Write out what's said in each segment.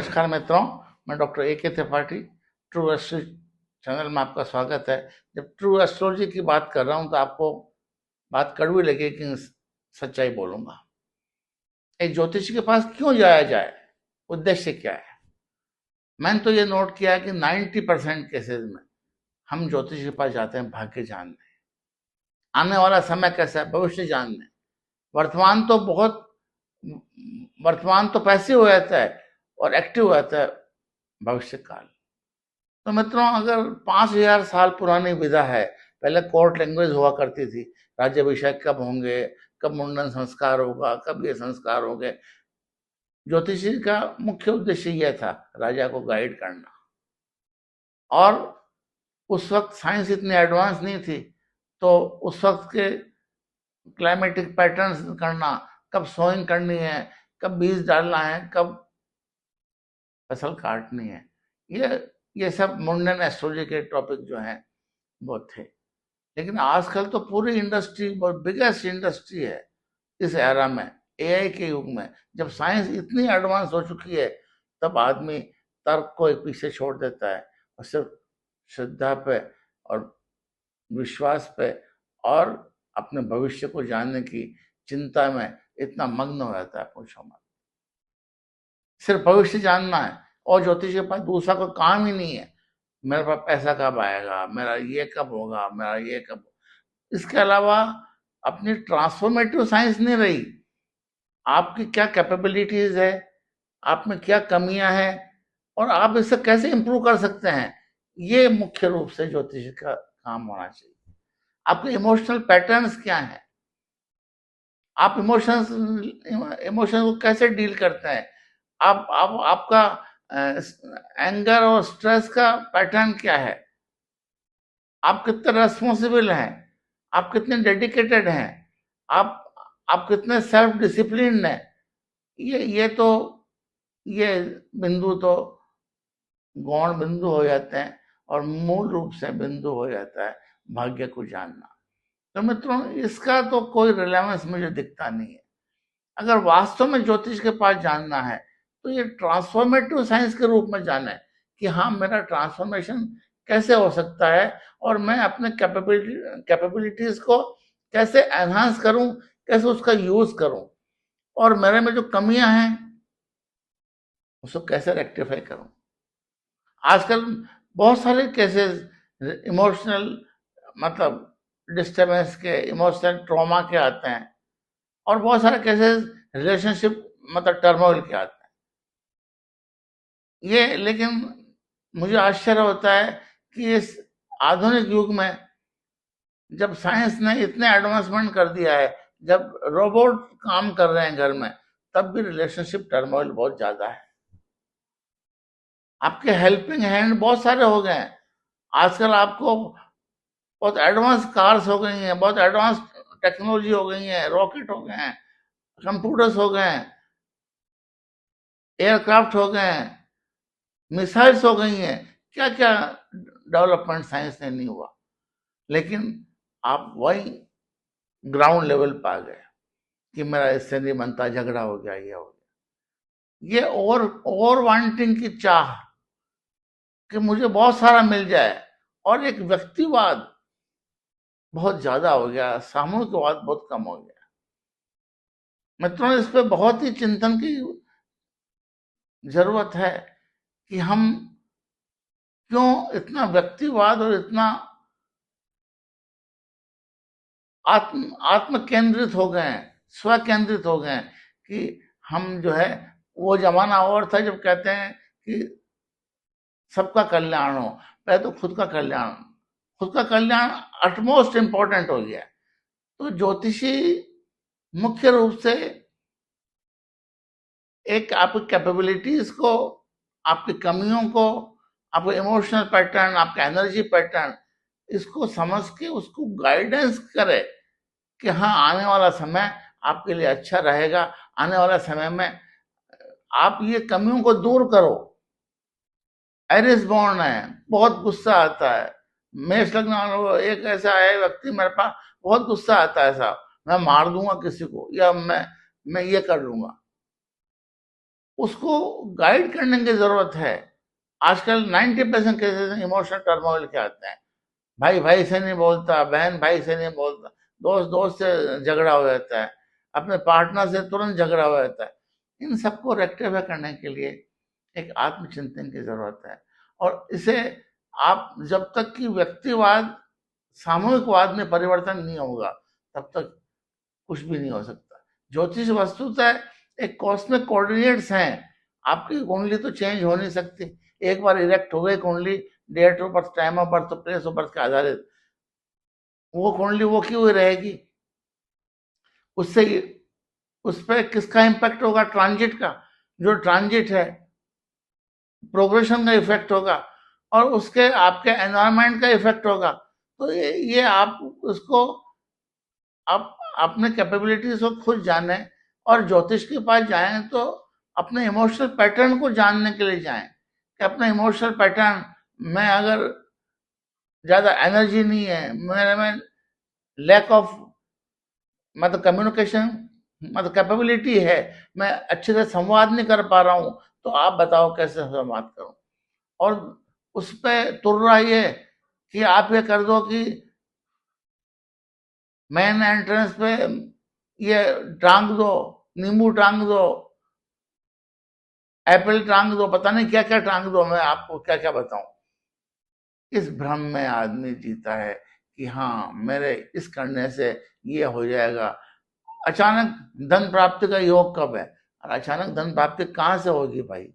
नमस्कार मित्रों, मैं doctor A K. Tripathi, true astrology channel में आपका स्वागत है। जब ट्रू एस्ट्रोलॉजी की बात कर रहा हूँ तो आपको बात कड़वी लगे कि सच्चाई बोलूँगा। एक ज्योतिषी के पास क्यों जाया जाए, उद्देश्य क्या है? मैंने तो ये नोट किया है कि 90% केसेस में हम ज्योतिषी के पास जाते हैं भाग्य जानने, आने वाला समय कैसा है भविष्य जानने। वर्तमान तो बहुत वर्तमान तो पैसिव हो जाता है और एक्टिव हो जाता है भविष्य काल। तो मित्रों, अगर 5000 साल पुरानी विधा है, पहले कोर्ट लैंग्वेज हुआ करती थी, राज्याभिषेक कब होंगे, कब मुंडन संस्कार होगा, कब ये संस्कार होंगे। ज्योतिषी का मुख्य उद्देश्य यह था राजा को गाइड करना। और उस वक्त साइंस इतनी एडवांस नहीं थी, तो उस वक्त के क्लाइमेटिक पैटर्न्स करना, कब सोइंग करनी है, कब बीज डालना है, कब फसल काटनी है, ये सब मुंडन एस्ट्रोलॉजी के टॉपिक जो हैं वो थे। लेकिन आजकल तो पूरी इंडस्ट्री, बहुत बिगेस्ट इंडस्ट्री है इस एरा में, एआई के युग में, जब साइंस इतनी एडवांस हो चुकी है, तब आदमी तर्क को एक पीछे छोड़ देता है और सिर्फ श्रद्धा पे और विश्वास पे और अपने भविष्य को जानने की चिंता में इतना मग्न हो जाता है, पूछो मत। सिर्फ भविष्य जानना है और ज्योतिष के पास दूसरा कोई काम ही नहीं है। मेरे पास पैसा कब आएगा, मेरा ये कब होगा, मेरा ये कब। इसके अलावा अपनी ट्रांसफॉर्मेटिव साइंस नहीं रही। आपकी क्या कैपेबिलिटीज है, आप में क्या कमियां हैं और आप इससे कैसे इंप्रूव कर सकते हैं, ये मुख्य रूप से ज्योतिष का काम होना चाहिए। आपके इमोशनल पैटर्न्स क्या हैं, आप इमोशंस को कैसे डील करते हैं, आपका एंगर और स्ट्रेस का पैटर्न क्या है, आप कितने रेस्पॉन्सिबल हैं, आप कितने डेडिकेटेड हैं, आप कितने सेल्फ डिसिप्लिन हैं। ये बिंदु तो गौण बिंदु हो जाते हैं और मूल रूप से बिंदु हो जाता है भाग्य को जानना। तो मित्रों, इसका तो कोई रिलेवेंस मुझे दिखता नहीं है। अगर वास्तव में ज्योतिष के पास जानना है तो ये ट्रांसफॉर्मेटिव साइंस के रूप में जाना है कि हाँ, मेरा ट्रांसफॉर्मेशन कैसे हो सकता है और मैं अपने कैपेबिलिटीज को कैसे एनहांस करूं, कैसे उसका यूज करूं और मेरे में जो कमियां हैं उसको कैसे रेक्टिफाई करूं। आजकल बहुत सारे केसेस इमोशनल, मतलब डिस्टर्बेंस के, इमोशनल ट्रॉमा के आते हैं और बहुत सारे केसेस रिलेशनशिप, मतलब टर्मोइल के आते हैं। ये लेकिन मुझे आश्चर्य होता है कि इस आधुनिक युग में, जब साइंस ने इतने एडवांसमेंट कर दिया है, जब रोबोट काम कर रहे हैं घर में, तब भी रिलेशनशिप टर्मोइल बहुत ज्यादा है। आपके हेल्पिंग हैंड बहुत सारे हो गए हैं। आजकल आपको बहुत एडवांस कार्स हो गई हैं, बहुत एडवांस टेक्नोलॉजी हो गई है, रॉकेट हो गए हैं, कंप्यूटर्स हो गए हैं, एयरक्राफ्ट हो गए हैं, मिसाइल्स हो गई हैं, क्या क्या डेवलपमेंट साइंस ने नहीं हुआ। लेकिन आप वही ग्राउंड लेवल पर आ गए कि मेरा इससे नहीं बनता, झगड़ा हो गया, ये हो गया। ये ओवर वांटिंग की चाह कि मुझे बहुत सारा मिल जाए और एक व्यक्तिवाद बहुत ज्यादा हो गया, सामूहिकवाद बहुत कम हो गया। मित्रों, इस पे बहुत ही चिंतन की जरूरत है कि हम क्यों इतना व्यक्तिवाद और इतना आत्म केंद्रित हो गए हैं, स्व केंद्रित हो गए हैं कि हम जो है, वो जमाना और था जब कहते हैं कि सबका कल्याण हो, पहले तो खुद का कल्याण अटमोस्ट इंपॉर्टेंट हो गया। तो ज्योतिषी मुख्य रूप से एक आपकी कैपेबिलिटीज को, आपकी कमियों को, आपका इमोशनल पैटर्न, आपका एनर्जी पैटर्न, इसको समझ के उसको गाइडेंस करे कि हाँ, आने वाला समय आपके लिए अच्छा रहेगा, आने वाला समय में आप ये कमियों को दूर करो। एरिस बॉर्न है, बहुत गुस्सा आता है, मेष लग्न वालों, एक ऐसा है व्यक्ति मेरे पास, बहुत गुस्सा आता है, साहब मैं मार दूंगा किसी को, या मैं ये कर लूंगा। उसको गाइड करने की जरूरत है। आजकल 90% केसेस इमोशनल टर्मोइल के आते हैं। भाई भाई से नहीं बोलता, बहन भाई से नहीं बोलता, दोस्त दोस्त से झगड़ा हो जाता है, अपने पार्टनर से तुरंत झगड़ा हो जाता है। इन सबको रेक्टिफाई करने के लिए एक आत्मचिंतन की जरूरत है। और इसे आप जब तक कि व्यक्तिवाद सामूहिकवाद में परिवर्तन नहीं होगा तब तक कुछ भी नहीं हो सकता। ज्योतिष वस्तुतः एक कॉस्मिक कोऑर्डिनेट्स हैं। आपकी कुंडली तो चेंज हो नहीं सकती। एक बार इरेक्ट हो गई कुंडली, date of birth, time of birth, place of birth के आधारित वो कुंडली वो की हुई रहेगी। उससे उस पर किसका इम्पैक्ट होगा? ट्रांजिट का। जो ट्रांजिट है, प्रोग्रेशन का इफेक्ट होगा, और उसके आपके एनवायरनमेंट का इफेक्ट होगा। तो ये आप उसको आप अपने कैपेबिलिटीज को खुद जाने, और ज्योतिष के पास जाएं तो अपने इमोशनल पैटर्न को जानने के लिए जाएं कि अपना इमोशनल पैटर्न में अगर ज्यादा एनर्जी नहीं है, मेरे में लैक ऑफ मतलब कम्युनिकेशन मतलब कैपेबिलिटी है, मैं अच्छे से संवाद नहीं कर पा रहा हूं, तो आप बताओ कैसे संवाद करूं। और उस पर तुर्रा ये कि आप ये कर दो कि मेन एंट्रेंस पे ये टांग दो, नींबू टांग दो, एप्पल टांग दो, पता नहीं क्या क्या टांग दो, मैं आपको क्या क्या बताऊं। इस भ्रम में आदमी जीता है कि हाँ मेरे इस करने से ये हो जाएगा। अचानक धन प्राप्ति का योग कब है? और अचानक धन प्राप्ति कहाँ से होगी भाई?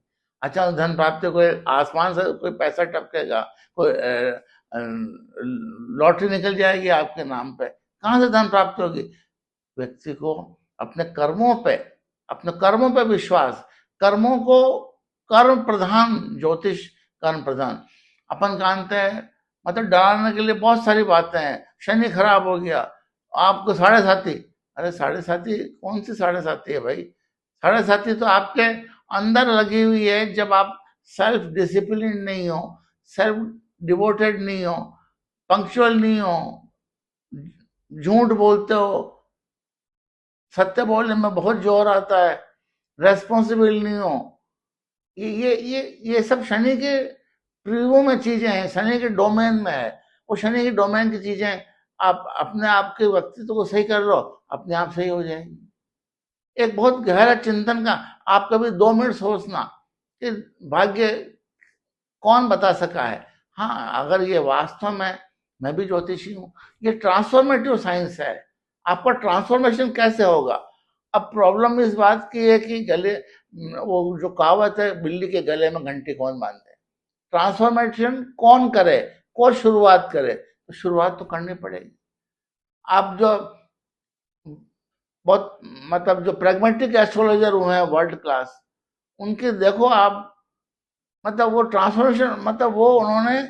अचानक धन प्राप्ति कोई आसमान से कोई पैसा टपकेगा, कोई लॉटरी निकल जाएगी आपके नाम पे? कहाँ से धन प्राप्ति होगी? व्यक्ति को अपने कर्मों पे, अपने कर्मों पे विश्वास, कर्मों को, कर्म प्रधान ज्योतिष, कर्म प्रधान। अपन जानते हैं मतलब डराने के लिए बहुत सारी बातें हैं। शनि खराब हो गया, आपको साढ़े साथी। अरे साढ़े साथी कौन सी साढ़े साथी है भाई? साढ़े साथी तो आपके अंदर लगी हुई है। जब आप सेल्फ डिसिप्लिन नहीं हो, सेल्फ डिवोटेड नहीं हो, पंक्चुअल नहीं हो, झूठ बोलते हो, सत्य बोलने में बहुत जोर आता है, रेस्पॉन्सिबल नहीं हो, ये सब शनि के प्रीव्यू में चीजें हैं, शनि के डोमेन में है। वो शनि के डोमेन की चीजें आप अपने आप के व्यक्तित्व को सही कर लो, अपने आप सही हो जाएगी। एक बहुत गहरा चिंतन का, आप कभी 2 मिनट सोचना कि भाग्य कौन बता सका है। हाँ, अगर ये वास्तव में, मैं भी ज्योतिषी हूँ, ये ट्रांसफॉर्मेटिव साइंस है। आपका ट्रांसफॉर्मेशन कैसे होगा? अब प्रॉब्लम इस बात की है कि गले, वो जो कहावत है, बिल्ली के गले में घंटी कौन बांधे। ट्रांसफॉर्मेशन कौन करे, कौन शुरुआत करे? तो शुरुआत तो करनी पड़ेगी। आप जो बहुत मतलब जो प्रैग्मेटिक एस्ट्रोलॉजर हुए हैं वर्ल्ड क्लास, उनके देखो आप, मतलब वो ट्रांसफॉर्मेशन, मतलब वो उन्होंने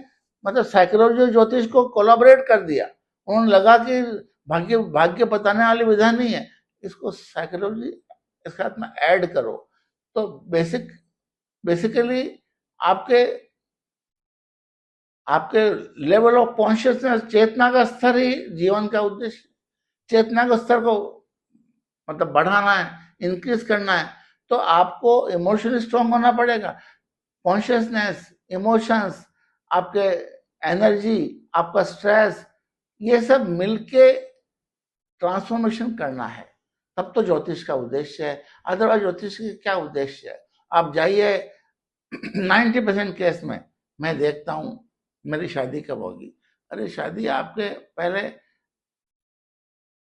मतलब साइकोलॉजी ज्योतिष को कोलैबोरेट कर दिया। उन्होंने लगा कि भाग्य भाग्य बताने वाली विधा नहीं है, इसको साइकोलॉजी इसके साथ में ऐड करो। तो बेसिकली आपके आपके लेवल ऑफ कॉन्शियसनेस, चेतना का स्तर ही जीवन का उद्देश्य। चेतना के स्तर को मतलब बढ़ाना है, इंक्रीज करना है, तो आपको इमोशनली स्ट्रांग होना पड़ेगा। कॉन्शियसनेस, इमोशंस, आपके एनर्जी, आपका स्ट्रेस, ये सब मिलके ट्रांसफॉर्मेशन करना है, तब तो ज्योतिष का उद्देश्य है। अदरवाइज ज्योतिष का क्या उद्देश्य है? आप जाइए 90% केस में मैं देखता हूं, मेरी शादी कब होगी? अरे शादी आपके पहले,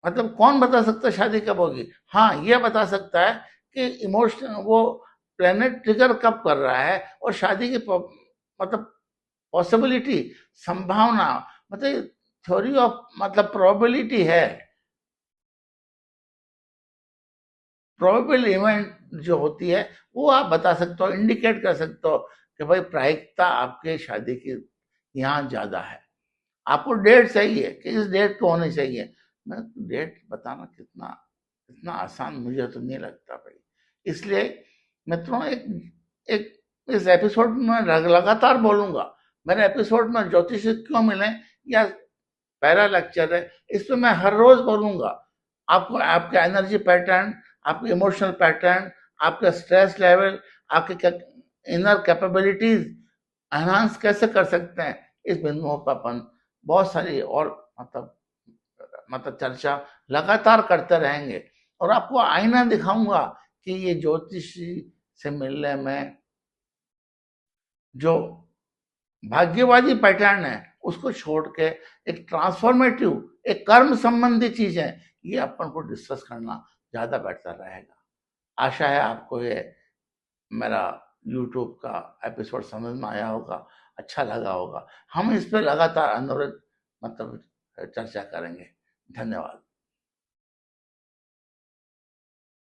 मतलब कौन बता सकता है शादी कब होगी? हाँ, ये बता सकता है कि इमोशन, वो प्लेनेट ट्रिगर कब कर रहा है, और शादी की मतलब पॉसिबिलिटी, संभावना, मतलब थ्योरी ऑफ मतलब प्रोबेबिलिटी है। प्रोबेबल इवेंट जो होती है वो आप बता सकते हो, इंडिकेट कर सकते हो कि भाई प्रायिकता आपके शादी की यहाँ ज्यादा है। आपको डेट चाहिए कि इस डेट को होनी चाहिए। मैं डेट बताना कितना इतना आसान मुझे तो नहीं लगता भाई। इसलिए मित्रों, एक एक इस एपिसोड में लगातार बोलूंगा। मेरे एपिसोड में ज्योतिष क्यों मिले या पहला लेक्चर है, इस पर मैं हर रोज बोलूंगा। आपको आपके एनर्जी पैटर्न, आपके इमोशनल पैटर्न, आपका स्ट्रेस लेवल, आपके इनर कैपेबिलिटीज एनहांस कैसे कर सकते हैं, इस बिंदुओं पर अपन बहुत सारी और चर्चा लगातार करते रहेंगे। और आपको आईना दिखाऊंगा कि ये ज्योतिषी से मिलने में जो भाग्यवादी पैटर्न है उसको छोड़ के एक ट्रांसफॉर्मेटिव, एक कर्म संबंधी चीज है, ये अपन को डिस्कस करना ज्यादा बेहतर रहेगा। आशा है आपको ये मेरा यूट्यूब का एपिसोड समझ में आया होगा, अच्छा लगा होगा। हम इस पर लगातार अनुरोध चर्चा करेंगे। धन्यवाद।